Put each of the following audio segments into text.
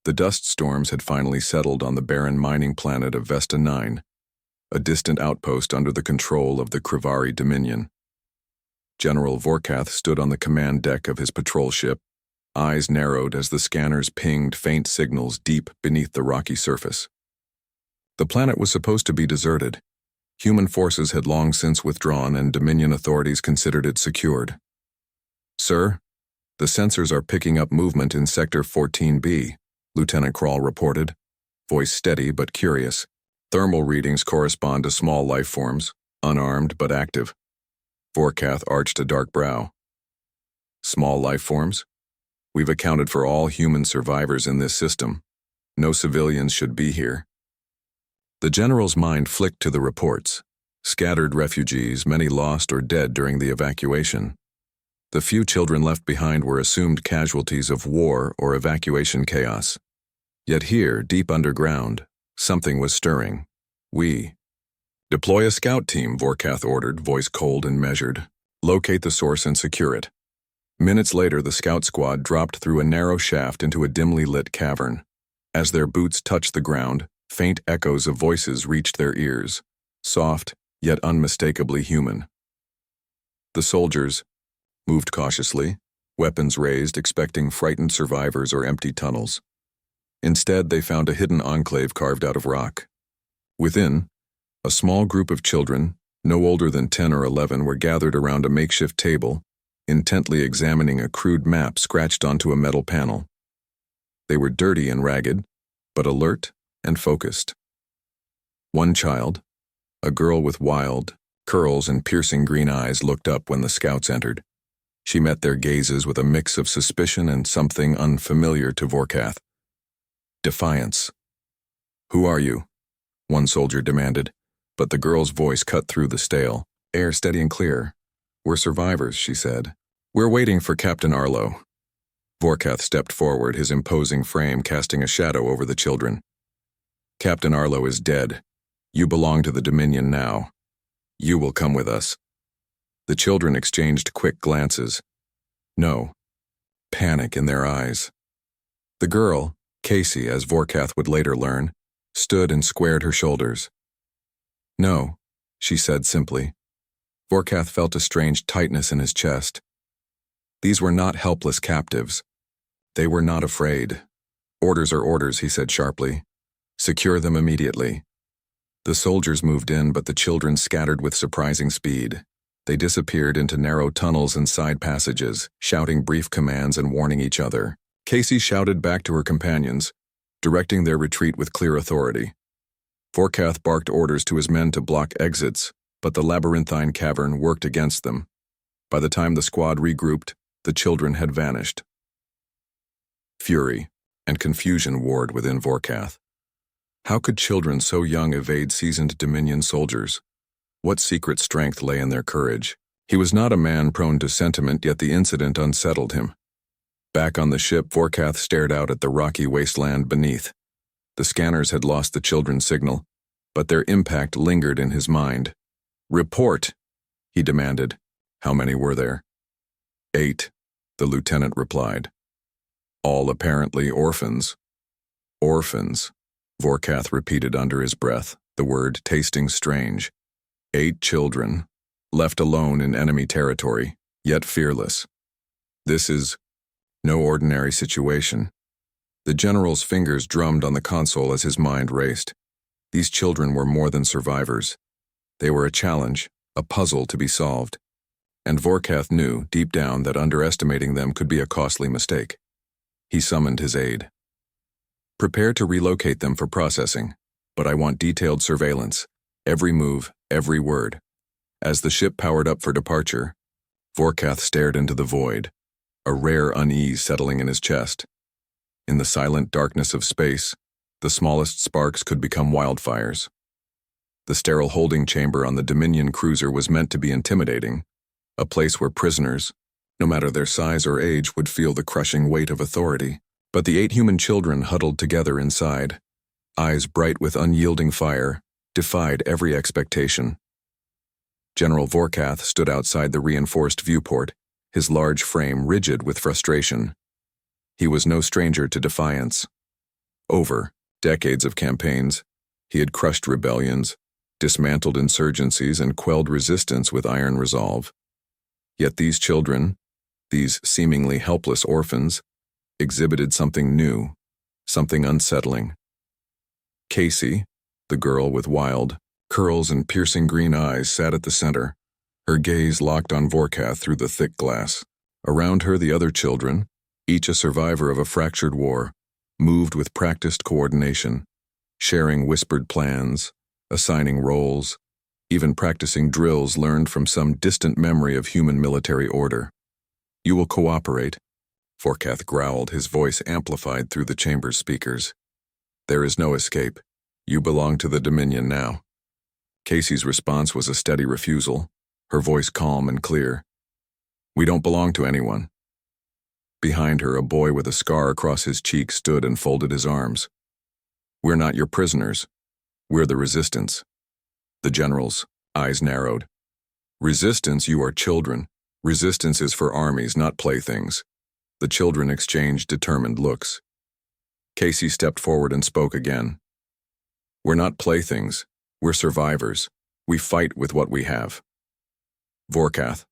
The dust storms had finally settled on the barren mining planet of Vesta 9, a distant outpost under the control of the Krivari Dominion. General Vorkath stood on the command deck of his patrol ship, eyes narrowed as the scanners pinged faint signals deep beneath the rocky surface. The planet was supposed to be deserted. Human forces had long since withdrawn and Dominion authorities considered it secured. "Sir, the sensors are picking up movement in Sector 14B, Lieutenant Krall reported, voice steady but curious. Thermal readings correspond to small life forms, unarmed but active. Vorkath arched a dark brow. Small life forms? We've accounted for all human survivors in this system. No civilians should be here. The general's mind flicked to the reports. Scattered refugees, many lost or dead during the evacuation. The few children left behind were assumed casualties of war or evacuation chaos. Yet here, deep underground, something was stirring. Deploy a scout team, Vorkath ordered, voice cold and measured. Locate the source and secure it. Minutes later, the scout squad dropped through a narrow shaft into a dimly lit cavern. As their boots touched the ground, faint echoes of voices reached their ears, soft, yet unmistakably human. The soldiers moved cautiously, weapons raised, expecting frightened survivors or empty tunnels. Instead, they found a hidden enclave carved out of rock. Within, a small group of children, no older than 10 or 11, were gathered around a makeshift table, intently examining a crude map scratched onto a metal panel. They were dirty and ragged, but alert and focused. One child, a girl with wild, curls and piercing green eyes, looked up when the scouts entered. She met their gazes with a mix of suspicion and something unfamiliar to Vorkath. Defiance. "Who are you?" one soldier demanded, but the girl's voice cut through the stale air steady and clear. "We're survivors," she said. "We're waiting for Captain Arlo." Vorkath stepped forward, his imposing frame casting a shadow over the children. "Captain Arlo is dead. You belong to the Dominion now. You will come with us." The children exchanged quick glances. No. Panic in their eyes. The girl, Casey, as Vorkath would later learn, stood and squared her shoulders. "No," she said simply. Vorkath felt a strange tightness in his chest. These were not helpless captives. They were not afraid. "Orders are orders," he said sharply. "Secure them immediately." The soldiers moved in, but the children scattered with surprising speed. They disappeared into narrow tunnels and side passages, shouting brief commands and warning each other. Casey shouted back to her companions, directing their retreat with clear authority. Vorkath barked orders to his men to block exits, but the labyrinthine cavern worked against them. By the time the squad regrouped, the children had vanished. Fury and confusion warred within Vorkath. How could children so young evade seasoned Dominion soldiers? What secret strength lay in their courage? He was not a man prone to sentiment, yet the incident unsettled him. Back on the ship, Vorkath stared out at the rocky wasteland beneath. The scanners had lost the children's signal, but their impact lingered in his mind. "Report," he demanded. "How many were there?" 8, the lieutenant replied. "All apparently orphans." "Orphans," Vorkath repeated under his breath, the word tasting strange. 8 children, left alone in enemy territory, yet fearless. This is no ordinary situation. The general's fingers drummed on the console as his mind raced. These children were more than survivors. They were a challenge, a puzzle to be solved. And Vorkath knew, deep down, that underestimating them could be a costly mistake. He summoned his aide. "Prepare to relocate them for processing, but I want detailed surveillance. Every move, every word." As the ship powered up for departure, Vorkath stared into the void, a rare unease settling in his chest. In the silent darkness of space, the smallest sparks could become wildfires. The sterile holding chamber on the Dominion cruiser was meant to be intimidating, a place where prisoners, no matter their size or age, would feel the crushing weight of authority. But the 8 human children huddled together inside, eyes bright with unyielding fire, defied every expectation. General Vorkath stood outside the reinforced viewport, his large frame rigid with frustration. He was no stranger to defiance. Over decades of campaigns, he had crushed rebellions, dismantled insurgencies, and quelled resistance with iron resolve. Yet these children, these seemingly helpless orphans, exhibited something new, something unsettling. Casey, the girl with wild curls and piercing green eyes, sat at the center, her gaze locked on Vorkath through the thick glass. Around her, the other children, each a survivor of a fractured war, moved with practiced coordination, sharing whispered plans, assigning roles, even practicing drills learned from some distant memory of human military order. "You will cooperate," Vorkath growled, his voice amplified through the chamber's speakers. "There is no escape. You belong to the Dominion now." Casey's response was a steady refusal, her voice calm and clear. "We don't belong to anyone." Behind her, a boy with a scar across his cheek stood and folded his arms. "We're not your prisoners. We're the Resistance." The general's eyes narrowed. "Resistance, you are children. Resistance is for armies, not playthings." The children exchanged determined looks. Casey stepped forward and spoke again. "We're not playthings. We're survivors. We fight with what we have." Vorkath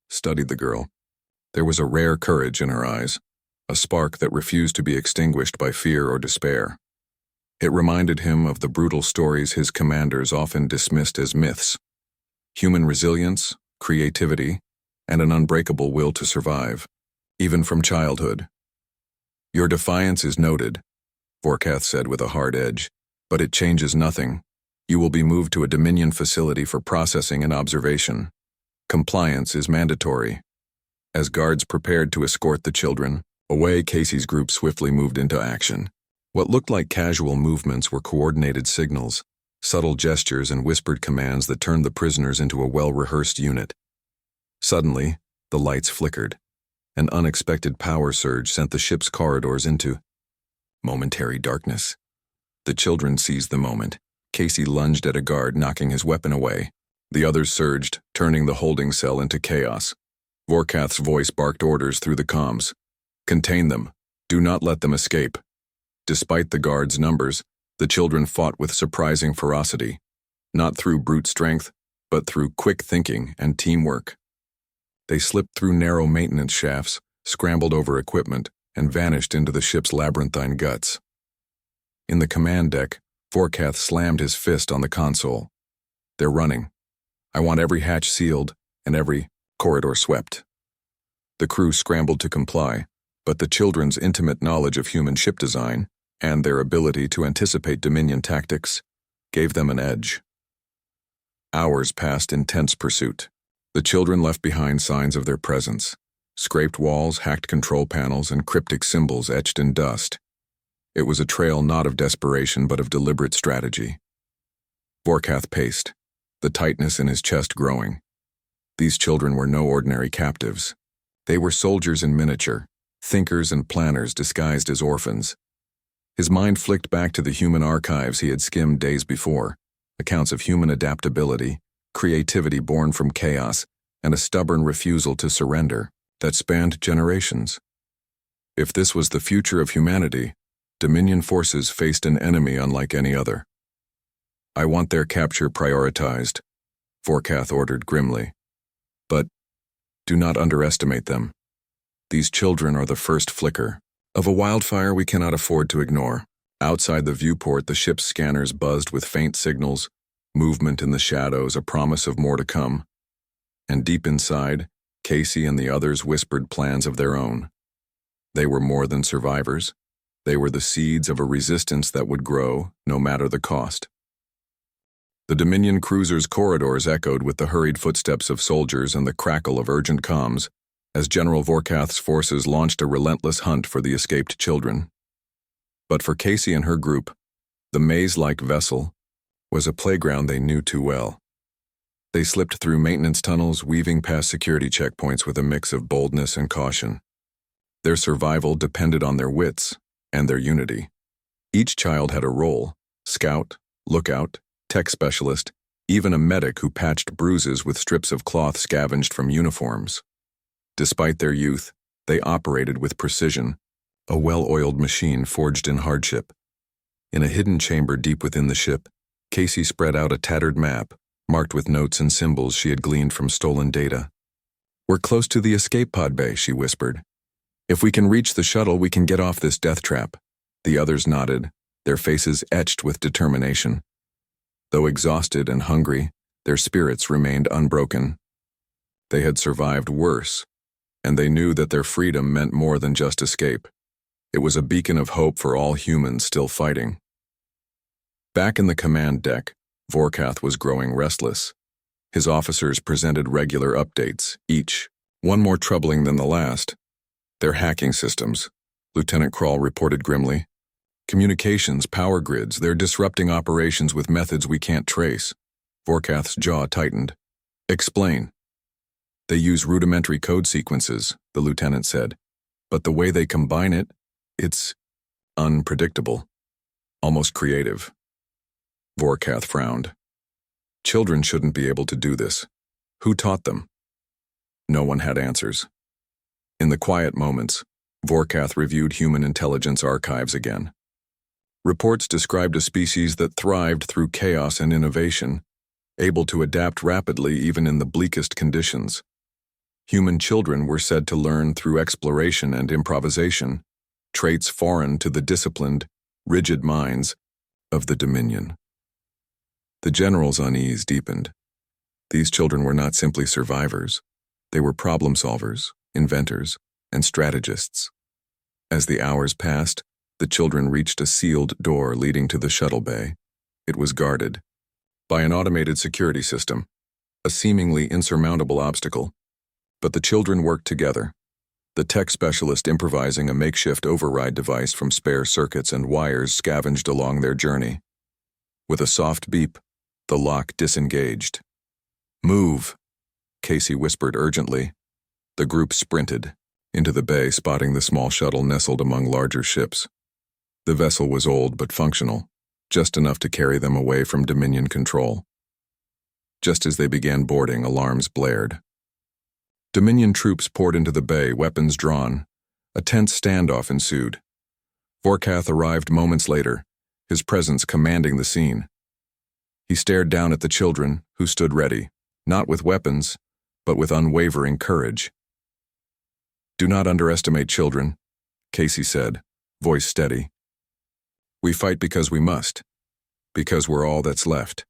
studied the girl. There was a rare courage in her eyes, a spark that refused to be extinguished by fear or despair. It reminded him of the brutal stories his commanders often dismissed as myths: human resilience, creativity, and an unbreakable will to survive, even from childhood. "Your defiance is noted," Vorkath said with a hard edge, "but it changes nothing. You will be moved to a Dominion facility for processing and observation. Compliance is mandatory." As guards prepared to escort the children away, Casey's group swiftly moved into action. What looked like casual movements were coordinated signals, subtle gestures, and whispered commands that turned the prisoners into a well-rehearsed unit. Suddenly, the lights flickered. An unexpected power surge sent the ship's corridors into momentary darkness. The children seized the moment. Casey lunged at a guard, knocking his weapon away. The others surged, turning the holding cell into chaos. Vorkath's voice barked orders through the comms. "Contain them. Do not let them escape." Despite the guards' numbers, the children fought with surprising ferocity, not through brute strength, but through quick thinking and teamwork. They slipped through narrow maintenance shafts, scrambled over equipment, and vanished into the ship's labyrinthine guts. In the command deck, Vorkath slammed his fist on the console. "They're running. I want every hatch sealed and every corridor swept." The crew scrambled to comply, but the children's intimate knowledge of human ship design and their ability to anticipate Dominion tactics gave them an edge. Hours passed in tense pursuit. The children left behind signs of their presence: scraped walls, hacked control panels, and cryptic symbols etched in dust. It was a trail not of desperation but of deliberate strategy. Vorkath paced, the tightness in his chest growing. These children were no ordinary captives. They were soldiers in miniature, thinkers and planners disguised as orphans. His mind flicked back to the human archives he had skimmed days before, accounts of human adaptability, creativity born from chaos, and a stubborn refusal to surrender that spanned generations. If this was the future of humanity, Dominion forces faced an enemy unlike any other. "I want their capture prioritized," Vorkath ordered grimly. "But do not underestimate them. These children are the first flicker of a wildfire we cannot afford to ignore." Outside the viewport, the ship's scanners buzzed with faint signals, movement in the shadows, a promise of more to come. And deep inside, Casey and the others whispered plans of their own. They were more than survivors. They were the seeds of a resistance that would grow, no matter the cost. The Dominion cruiser's corridors echoed with the hurried footsteps of soldiers and the crackle of urgent comms as General Vorkath's forces launched a relentless hunt for the escaped children. But for Casey and her group, the maze-like vessel was a playground they knew too well. They slipped through maintenance tunnels, weaving past security checkpoints with a mix of boldness and caution. Their survival depended on their wits and their unity. Each child had a role: scout, lookout, tech specialist, even a medic who patched bruises with strips of cloth scavenged from uniforms. Despite their youth, they operated with precision, a well-oiled machine forged in hardship. In a hidden chamber deep within the ship, Casey spread out a tattered map, marked with notes and symbols she had gleaned from stolen data. "We're close to the escape pod bay," she whispered. "If we can reach the shuttle, we can get off this death trap." The others nodded, their faces etched with determination. Though exhausted and hungry, their spirits remained unbroken. They had survived worse, and they knew that their freedom meant more than just escape. It was a beacon of hope for all humans still fighting. Back in the command deck, Vorkath was growing restless. His officers presented regular updates, each one more troubling than the last. "Their hacking systems," Lieutenant Krall reported grimly. "Communications, power grids, they're disrupting operations with methods we can't trace." Vorkath's jaw tightened. "Explain." "They use rudimentary code sequences," the lieutenant said. "But the way they combine it, it's unpredictable. Almost creative." Vorkath frowned. "Children shouldn't be able to do this. Who taught them?" No one had answers. In the quiet moments, Vorkath reviewed human intelligence archives again. Reports described a species that thrived through chaos and innovation, able to adapt rapidly even in the bleakest conditions. Human children were said to learn through exploration and improvisation, traits foreign to the disciplined, rigid minds of the Dominion. The general's unease deepened. These children were not simply survivors. They were problem solvers, inventors, and strategists. As the hours passed, the children reached a sealed door leading to the shuttle bay. It was guarded by an automated security system, a seemingly insurmountable obstacle. But the children worked together, the tech specialist improvising a makeshift override device from spare circuits and wires scavenged along their journey. With a soft beep, the lock disengaged. "Move," Casey whispered urgently. The group sprinted into the bay, spotting the small shuttle nestled among larger ships. The vessel was old but functional, just enough to carry them away from Dominion control. Just as they began boarding, alarms blared. Dominion troops poured into the bay, weapons drawn. A tense standoff ensued. Vorkath arrived moments later, his presence commanding the scene. He stared down at the children, who stood ready, not with weapons, but with unwavering courage. "Do not underestimate children," Casey said, voice steady. "We fight because we must, because we're all that's left."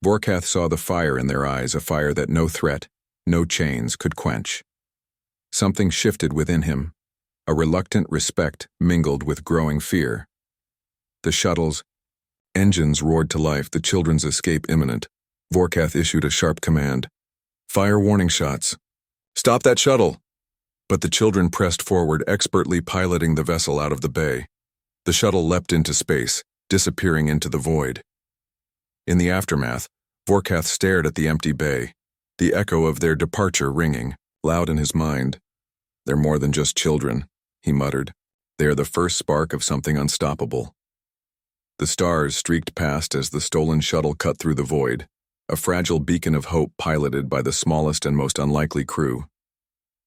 Vorkath saw the fire in their eyes, a fire that no threat, no chains could quench. Something shifted within him, a reluctant respect mingled with growing fear. The shuttle's engines roared to life, the children's escape imminent. Vorkath issued a sharp command. "Fire warning shots. Stop that shuttle!" But the children pressed forward, expertly piloting the vessel out of the bay. The shuttle leapt into space, disappearing into the void. In the aftermath, Vorkath stared at the empty bay, the echo of their departure ringing, loud in his mind. "They're more than just children," he muttered. "They are the first spark of something unstoppable." The stars streaked past as the stolen shuttle cut through the void, a fragile beacon of hope piloted by the smallest and most unlikely crew.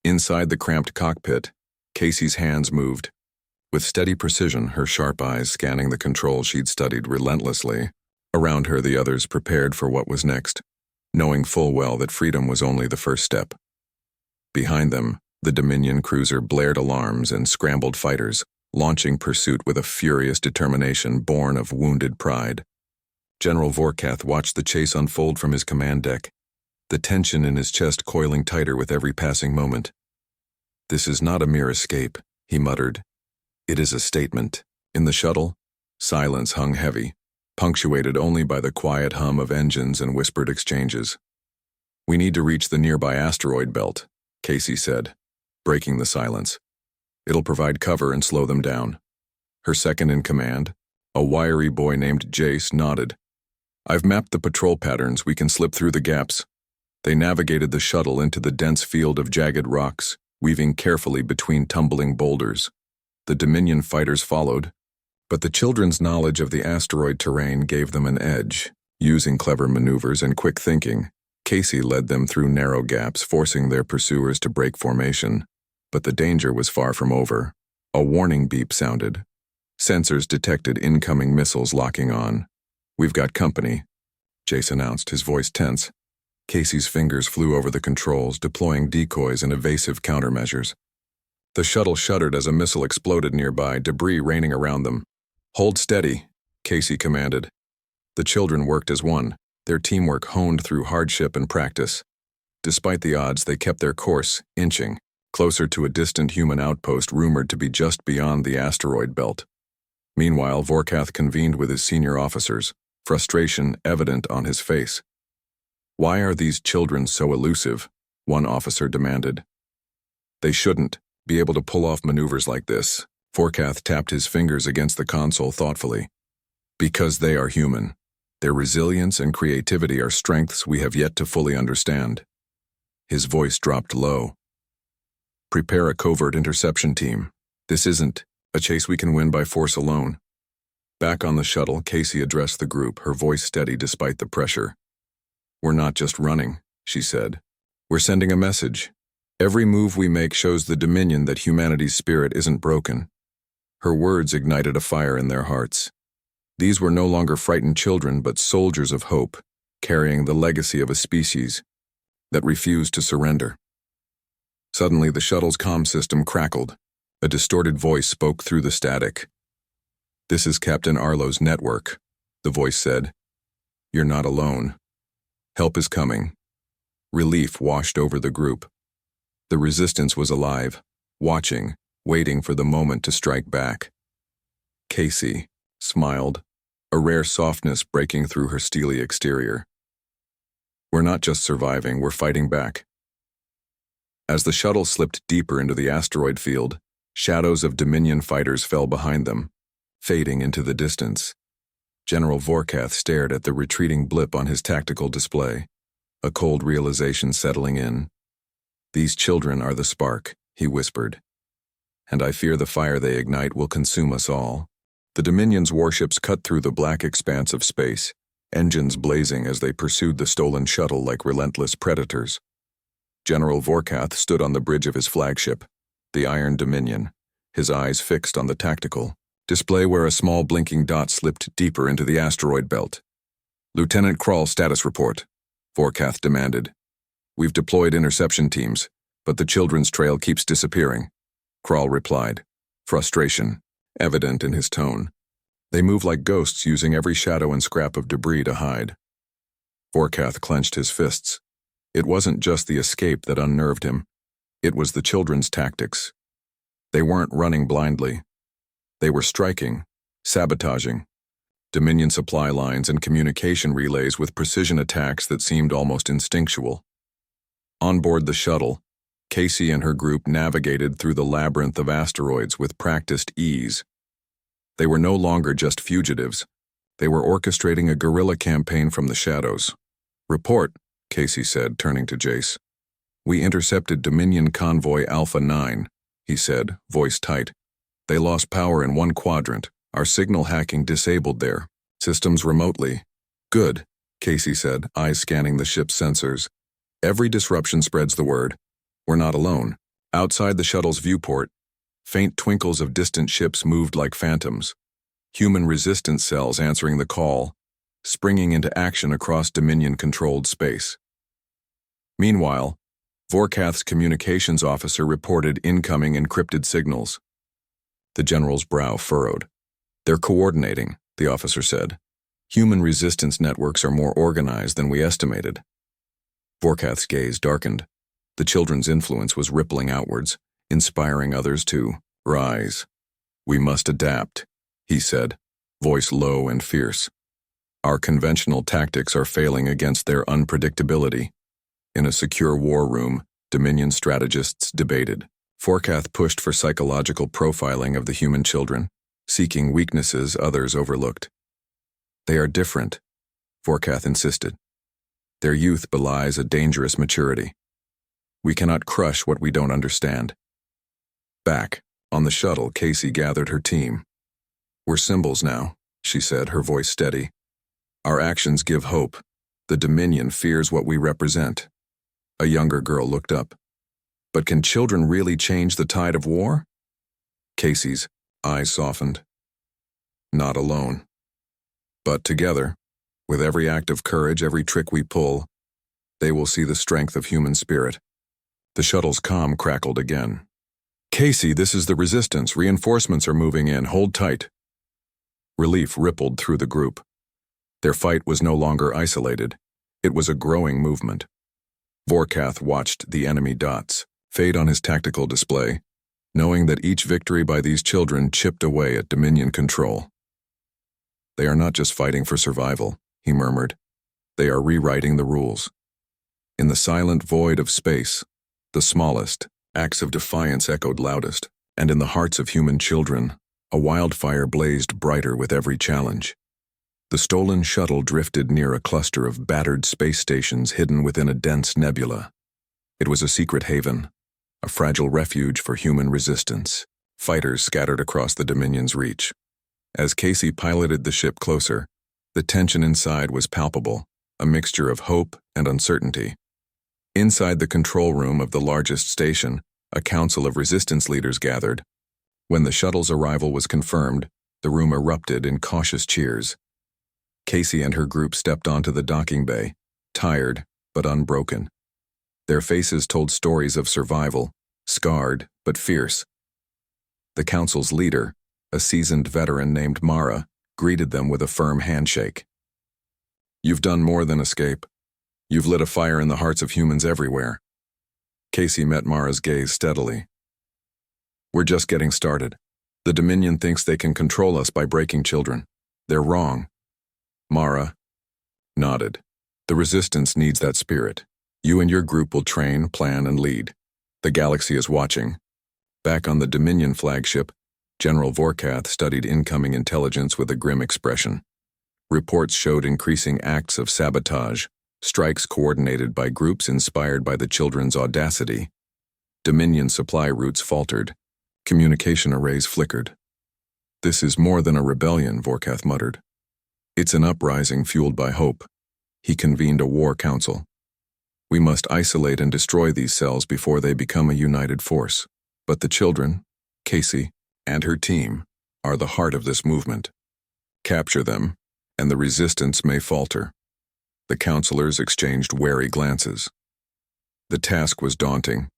Inside the cramped cockpit, Casey's hands moved. With steady precision, her sharp eyes scanning the controls she'd studied relentlessly. Around her, the others prepared for what was next, knowing full well that freedom was only the first step. Behind them, the Dominion cruiser blared alarms and scrambled fighters, launching pursuit with a furious determination born of wounded pride. General Vorkath watched the chase unfold from his command deck, the tension in his chest coiling tighter with every passing moment. "This is not a mere escape," he muttered. "It is a statement." In the shuttle, silence hung heavy, punctuated only by the quiet hum of engines and whispered exchanges. "We need to reach the nearby asteroid belt," Casey said, breaking the silence. "It'll provide cover and slow them down." Her second in command, a wiry boy named Jace, nodded. "I've mapped the patrol patterns. We can slip through the gaps." They navigated the shuttle into the dense field of jagged rocks, weaving carefully between tumbling boulders. The Dominion fighters followed, but the children's knowledge of the asteroid terrain gave them an edge. Using clever maneuvers and quick thinking, Casey led them through narrow gaps, forcing their pursuers to break formation. But the danger was far from over. A warning beep sounded. Sensors detected incoming missiles locking on. "We've got company," Jace announced, his voice tense. Casey's fingers flew over the controls, deploying decoys and evasive countermeasures. The shuttle shuddered as a missile exploded nearby, debris raining around them. "Hold steady," Casey commanded. The children worked as one, their teamwork honed through hardship and practice. Despite the odds, they kept their course, inching closer to a distant human outpost rumored to be just beyond the asteroid belt. Meanwhile, Vorkath convened with his senior officers, frustration evident on his face. "Why are these children so elusive?" one officer demanded. "They shouldn't be able to pull off maneuvers like this." Vorkath tapped his fingers against the console thoughtfully. "Because they are human. Their resilience and creativity are strengths we have yet to fully understand." His voice dropped low. "Prepare a covert interception team. This isn't a chase we can win by force alone." Back on the shuttle, Casey addressed the group, her voice steady despite the pressure. "We're not just running," she said. "We're sending a message. Every move we make shows the Dominion that humanity's spirit isn't broken." Her words ignited a fire in their hearts. These were no longer frightened children, but soldiers of hope, carrying the legacy of a species that refused to surrender. Suddenly, the shuttle's comm system crackled. A distorted voice spoke through the static. "This is Captain Arlo's network," the voice said. "You're not alone. Help is coming." Relief washed over the group. The resistance was alive, watching, waiting for the moment to strike back. Casey smiled, a rare softness breaking through her steely exterior. "We're not just surviving, we're fighting back." As the shuttle slipped deeper into the asteroid field, shadows of Dominion fighters fell behind them, fading into the distance. General Vorkath stared at the retreating blip on his tactical display, a cold realization settling in. "These children are the spark," he whispered. "And I fear the fire they ignite will consume us all." The Dominion's warships cut through the black expanse of space, engines blazing as they pursued the stolen shuttle like relentless predators. General Vorkath stood on the bridge of his flagship, the Iron Dominion, his eyes fixed on the tactical display where a small blinking dot slipped deeper into the asteroid belt. "Lieutenant Krall, status report," Vorkath demanded. "We've deployed interception teams, but the children's trail keeps disappearing," Krall replied, frustration evident in his tone. "They move like ghosts, using every shadow and scrap of debris to hide." Vorkath clenched his fists. It wasn't just the escape that unnerved him. It was the children's tactics. They weren't running blindly. They were striking, sabotaging Dominion supply lines and communication relays with precision attacks that seemed almost instinctual. On board the shuttle, Casey and her group navigated through the labyrinth of asteroids with practiced ease. They were no longer just fugitives. They were orchestrating a guerrilla campaign from the shadows. "Report," Casey said, turning to Jace. "We intercepted Dominion Convoy Alpha 9, he said, voice tight. "They lost power in one quadrant. Our signal hacking disabled their systems remotely." "Good," Casey said, eyes scanning the ship's sensors. "Every disruption spreads the word. We're not alone." Outside the shuttle's viewport, faint twinkles of distant ships moved like phantoms. Human resistance cells answering the call, springing into action across Dominion-controlled space. Meanwhile, Vorkath's communications officer reported incoming encrypted signals. The general's brow furrowed. "They're coordinating," the officer said. "Human resistance networks are more organized than we estimated." Vorkath's gaze darkened. The children's influence was rippling outwards, inspiring others to rise. "We must adapt," he said, voice low and fierce. "Our conventional tactics are failing against their unpredictability." In a secure war room, Dominion strategists debated. Vorkath pushed for psychological profiling of the human children, seeking weaknesses others overlooked. "They are different," Vorkath insisted. "Their youth belies a dangerous maturity. We cannot crush what we don't understand." Back, on the shuttle, Casey gathered her team. "We're symbols now," she said, her voice steady. "Our actions give hope. The Dominion fears what we represent." A younger girl looked up. "But can children really change the tide of war?" Casey's eyes softened. not alone. But together, with every act of courage, every trick we pull, they will see the strength of human spirit. The shuttle's comm crackled again. "Casey, this is the Resistance. Reinforcements are moving in. Hold tight." Relief rippled through the group. Their fight was no longer isolated. It was a growing movement. Vorkath watched the enemy dots fade on his tactical display, knowing that each victory by these children chipped away at Dominion control. "They are not just fighting for survival," he murmured. "They are rewriting the rules." In the silent void of space, the smallest acts of defiance echoed loudest, and in the hearts of human children, a wildfire blazed brighter with every challenge. The stolen shuttle drifted near a cluster of battered space stations hidden within a dense nebula. It was a secret haven, a fragile refuge for human resistance, fighters scattered across the Dominion's reach. As Casey piloted the ship closer, the tension inside was palpable, a mixture of hope and uncertainty. Inside the control room of the largest station, a council of resistance leaders gathered. When the shuttle's arrival was confirmed, the room erupted in cautious cheers. Casey and her group stepped onto the docking bay, tired but unbroken. Their faces told stories of survival, scarred but fierce. The council's leader, a seasoned veteran named Mara, greeted them with a firm handshake. "You've done more than escape. You've lit a fire in the hearts of humans everywhere." Casey met Mara's gaze steadily. "We're just getting started. The Dominion thinks they can control us by breaking children. They're wrong." Mara nodded. "The Resistance needs that spirit. You and your group will train, plan, and lead. The galaxy is watching." Back on the Dominion flagship, General Vorkath studied incoming intelligence with a grim expression. Reports showed increasing acts of sabotage, strikes coordinated by groups inspired by the children's audacity. Dominion supply routes faltered. Communication arrays flickered. "This is more than a rebellion," Vorkath muttered. "It's an uprising fueled by hope." He convened a war council. "We must isolate and destroy these cells before they become a united force. But the children, Casey, and her team, are the heart of this movement. Capture them, and the Resistance may falter." The counselors exchanged wary glances. The task was daunting.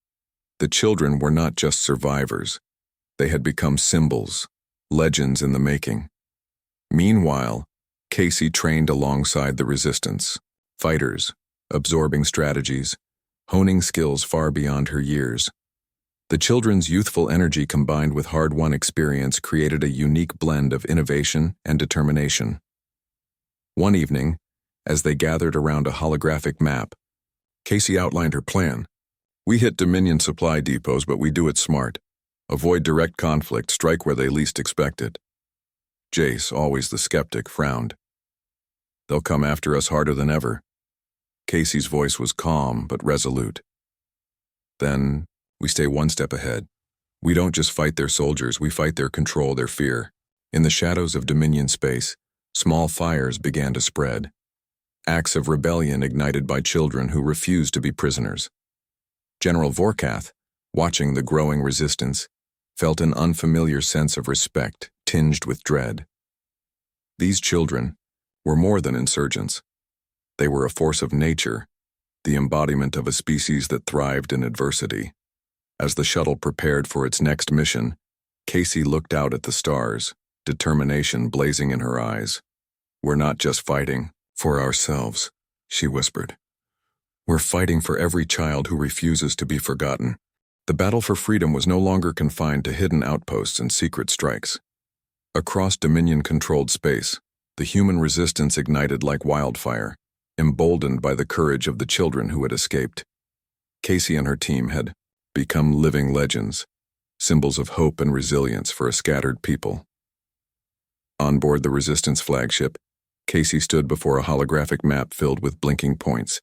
The children were not just survivors. They had become symbols, legends in the making. Meanwhile, Casey trained alongside the Resistance, fighters, absorbing strategies, honing skills far beyond her years. The children's youthful energy combined with hard-won experience created a unique blend of innovation and determination. One evening, as they gathered around a holographic map, Casey outlined her plan. "We hit Dominion supply depots, but we do it smart. Avoid direct conflict, strike where they least expect it." Jace, always the skeptic, frowned. "They'll come after us harder than ever." Casey's voice was calm but resolute. "Then, we stay one step ahead. We don't just fight their soldiers, we fight their control, their fear." In the shadows of Dominion space, small fires began to spread. Acts of rebellion ignited by children who refused to be prisoners. General Vorkath, watching the growing resistance, felt an unfamiliar sense of respect tinged with dread. These children were more than insurgents. They were a force of nature, the embodiment of a species that thrived in adversity. As the shuttle prepared for its next mission, Casey looked out at the stars, determination blazing in her eyes. "We're not just fighting for ourselves," she whispered. "We're fighting for every child who refuses to be forgotten." The battle for freedom was no longer confined to hidden outposts and secret strikes. Across Dominion-controlled space, the human resistance ignited like wildfire, emboldened by the courage of the children who had escaped. Casey and her team had become living legends, symbols of hope and resilience for a scattered people. On board the Resistance flagship, Casey stood before a holographic map filled with blinking points.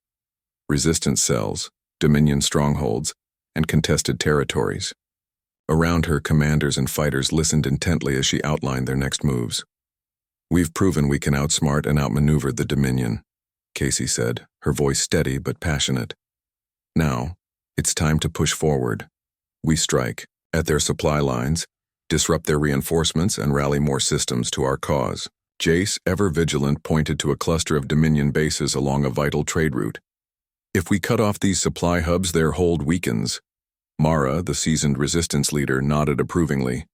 Resistance cells, Dominion strongholds, and contested territories. Around her, commanders and fighters listened intently as she outlined their next moves. "We've proven we can outsmart and outmaneuver the Dominion," Casey said, her voice steady but passionate. "Now, it's time to push forward. We strike at their supply lines, disrupt their reinforcements, and rally more systems to our cause. Jace, ever vigilant, pointed to a cluster of Dominion bases along a vital trade route. If we cut off these supply hubs, their hold weakens. Mara, the seasoned resistance leader, nodded approvingly.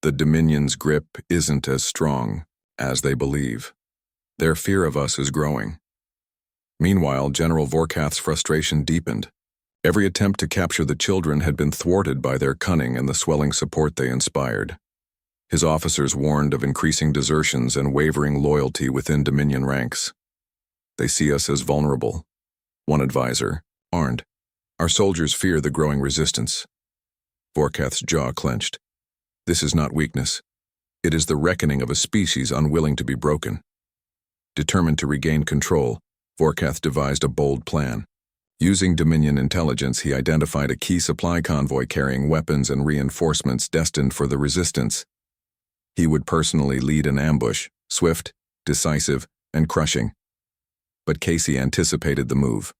The Dominion's grip isn't as strong as they believe. Their fear of us is growing. Meanwhile, General Vorkath's frustration deepened. Every attempt to capture the children had been thwarted by their cunning and the swelling support they inspired. His officers warned of increasing desertions and wavering loyalty within Dominion ranks. They see us as vulnerable. One advisor, Arndt. Our soldiers fear the growing resistance. Vorkath's jaw clenched. This is not weakness. It is the reckoning of a species unwilling to be broken. Determined to regain control, Vorkath devised a bold plan. Using Dominion intelligence, he identified a key supply convoy carrying weapons and reinforcements destined for the resistance. He would personally lead an ambush, swift, decisive, and crushing. But Casey anticipated the move.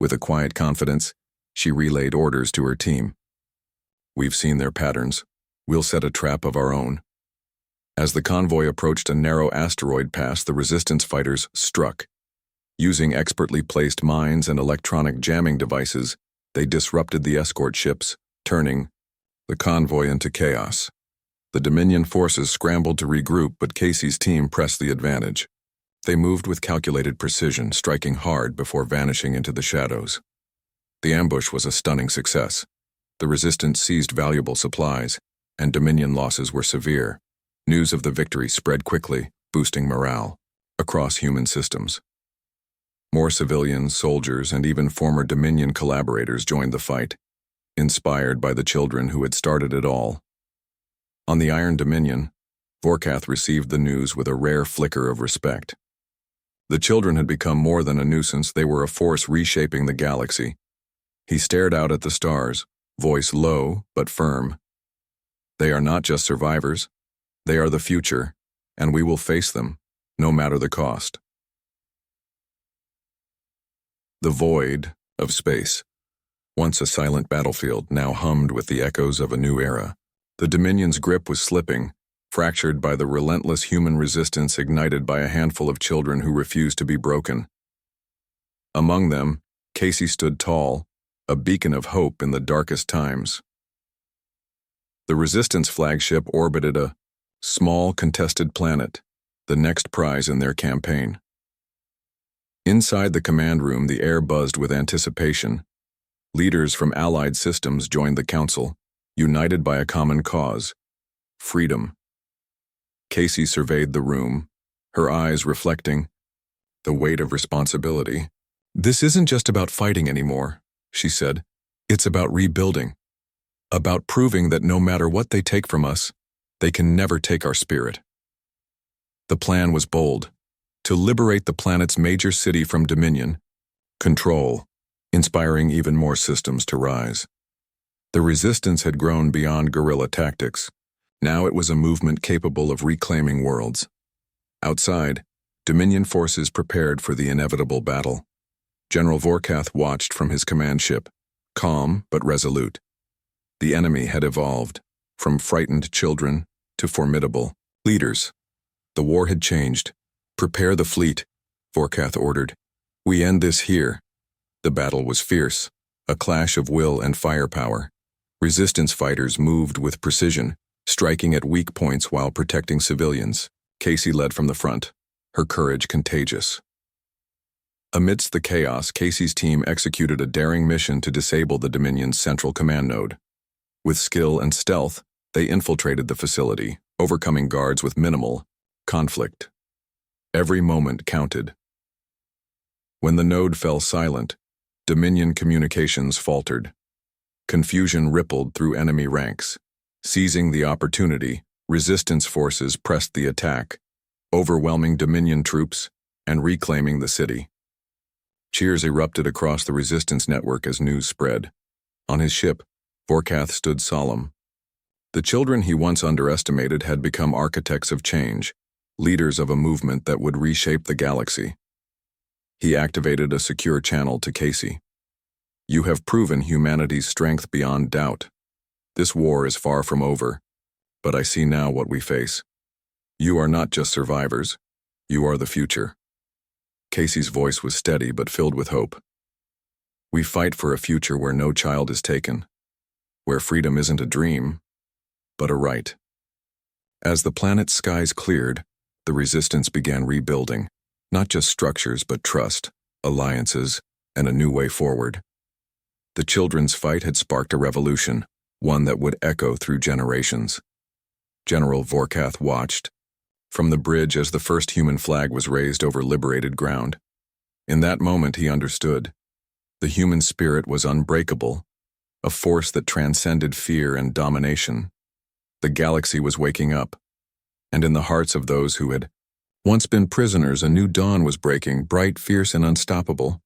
With a quiet confidence, she relayed orders to her team. We've seen their patterns. We'll set a trap of our own. As the convoy approached a narrow asteroid pass, the resistance fighters struck. Using expertly placed mines and electronic jamming devices, they disrupted the escort ships, turning the convoy into chaos. The Dominion forces scrambled to regroup, but Casey's team pressed the advantage. They moved with calculated precision, striking hard before vanishing into the shadows. The ambush was a stunning success. The resistance seized valuable supplies, and Dominion losses were severe. News of the victory spread quickly, boosting morale across human systems. More civilians, soldiers, and even former Dominion collaborators joined the fight, inspired by the children who had started it all. On the Iron Dominion, Vorkath received the news with a rare flicker of respect. The children had become more than a nuisance, they were a force reshaping the galaxy. He stared out at the stars, voice low but firm. They are not just survivors, they are the future, and we will face them, no matter the cost. The void of space. Once a silent battlefield, now hummed with the echoes of a new era. The Dominion's grip was slipping, fractured by the relentless human resistance ignited by a handful of children who refused to be broken. Among them, Casey stood tall, a beacon of hope in the darkest times. The Resistance flagship orbited a small, contested planet, the next prize in their campaign. Inside the command room, the air buzzed with anticipation. Leaders from allied systems joined the council, united by a common cause: freedom. Casey surveyed the room, her eyes reflecting the weight of responsibility. This isn't just about fighting anymore, she said. It's about rebuilding. About proving that no matter what they take from us, they can never take our spirit. The plan was bold: to liberate the planet's major city from Dominion. Control, inspiring even more systems to rise. The resistance had grown beyond guerrilla tactics. Now it was a movement capable of reclaiming worlds. Outside, Dominion forces prepared for the inevitable battle. General Vorkath watched from his command ship, calm but resolute. The enemy had evolved, from frightened children to formidable leaders. The war had changed. Prepare the fleet, Vorkath ordered. We end this here. The battle was fierce, a clash of will and firepower. Resistance fighters moved with precision, striking at weak points while protecting civilians. Casey led from the front, her courage contagious. Amidst the chaos, Casey's team executed a daring mission to disable the Dominion's central command node. With skill and stealth, they infiltrated the facility, overcoming guards with minimal conflict. Every moment counted. When the node fell silent, Dominion communications faltered. Confusion rippled through enemy ranks. Seizing the opportunity, resistance forces pressed the attack, overwhelming Dominion troops and reclaiming the city. Cheers erupted across the resistance network as news spread. On his ship, Vorkath stood solemn. The children he once underestimated had become architects of change, leaders of a movement that would reshape the galaxy. He activated a secure channel to Casey. You have proven humanity's strength beyond doubt. This war is far from over, but I see now what we face. You are not just survivors. You are the future. Casey's voice was steady but filled with hope. We fight for a future where no child is taken, where freedom isn't a dream, but a right. As the planet's skies cleared, the Resistance began rebuilding, not just structures but trust, alliances, and a new way forward. The children's fight had sparked a revolution, one that would echo through generations. General Vorkath watched from the bridge as the first human flag was raised over liberated ground. In that moment he understood. The human spirit was unbreakable, a force that transcended fear and domination. The galaxy was waking up, and in the hearts of those who had once been prisoners, a new dawn was breaking, bright, fierce, and unstoppable.